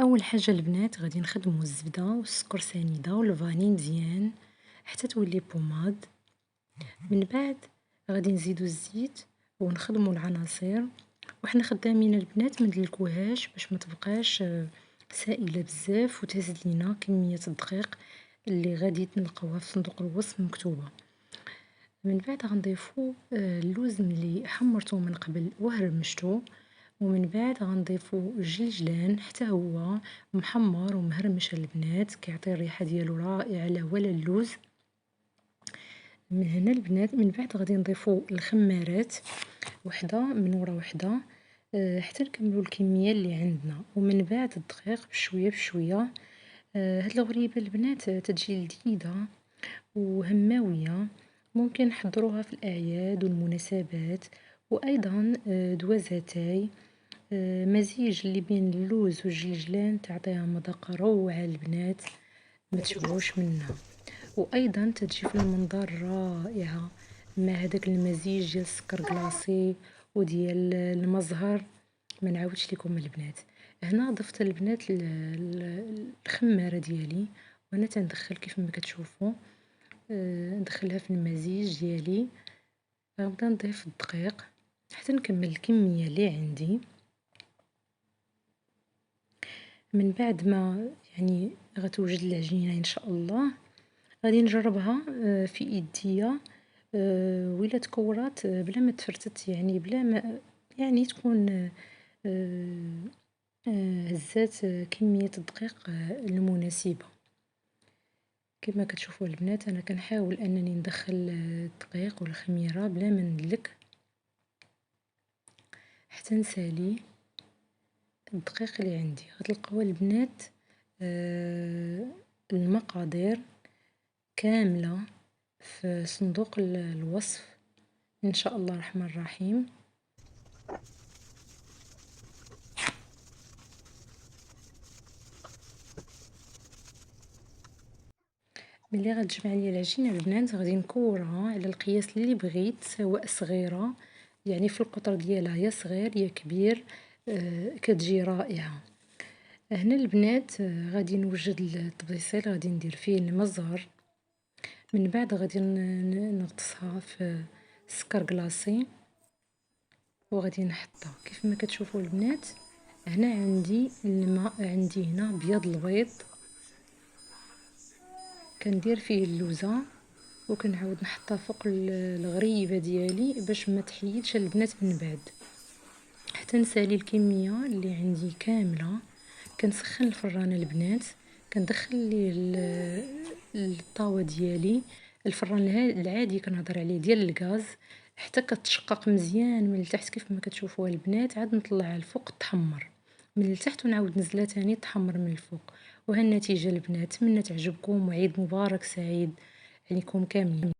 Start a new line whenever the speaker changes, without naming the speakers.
أول حاجة البنات غادي نخدمو الزبدة و السكر سنيدة و الفاني مزيان حتى تولي بوماد، من بعد غادي نزيدو الزيت و نخدمو العناصر و حنا خدامين البنات مندلكوهاش باش متبقاش سائلة بزاف و تهز لينا كمية الدقيق اللي غادي نلقاوها في صندوق الوصف مكتوبة. من بعد غنضيفو اللوز ملي حمرتو من قبل و هرمشتو، ومن بعد غنضيفو الجلجلان حتى هو محمر و مهرمش البنات كيعطي الريحة ديالو رائعة لا هو لا اللوز. من هنا البنات من بعد غادي نضيفو الخمارات وحدة من ورا وحدة حتى نكملو الكمية اللي عندنا، ومن بعد الدقيق بشوية بشوية. هاد الغريبة البنات تتجي لذيذة و هماوية، ممكن نحضروها في الأعياد و المناسبات، وأيضا دوازاتاي مزيج اللي بين اللوز و الجلجلان تعطيها مذاق روعة البنات متشبعوش منها، وأيضا تتجي في المنظر رائعة مع هداك المزيج ديال السكر كلاصي و ديال المزهر. ما نعاودش لكم البنات. هنا ضفت البنات الخمارة ديالي وانا تندخل كيف ما كتشوفوا، ندخلها في المزيج ديالي. غنبدا نضيف الدقيق حتى نكمل الكمية اللي عندي. من بعد ما يعني غتوجد العجينة ان شاء الله غادي نجربها في يديا، وإلا تكورات بلا ما تفرتت، يعني بلا ما يعني تكون هزات كمية الدقيق المناسبة. كما كتشوفوا البنات انا كنحاول انني ندخل الدقيق والخميرة بلا ما ندلك حتى نسالي الدقيق اللي عندي. غتلقاو البنات المقادير كاملة في صندوق الوصف ان شاء الله الرحمن الرحيم. ملي غتجمع ليا العجينة البنات غادي نكورها على القياس اللي بغيت، سواء صغيرة يعني في القطر ديالها يا صغير يا كبير، كتجي رائعة. هنا البنات غادي نوجد الطبيسيل غادي ندير فيه المزهر، من بعد غادي نغطسها في السكر كلاصي وغادي نحطها كيف ما كتشوفوا البنات. هنا عندي الماء، عندي هنا بياض البيض كندير فيه اللوزة وكنعاود نحطها فوق الغريبة ديالي باش ما تحيدش البنات من بعد، حتى نسالي الكمية اللي عندي كاملة. كنسخن الفران البنات، كندخل ليه الطاوة ديالي، الفران العادي كنهضر عليه ديال الغاز، حتى كتشقق مزيان من التحت كيف ما كتشوفوها البنات، عاد نطلعها الفوق تحمر من التحت ونعاود نزلها تاني تحمر من الفوق. وها النتيجة البنات، نتمنى تعجبكم وعيد مبارك سعيد عليكم كاملين.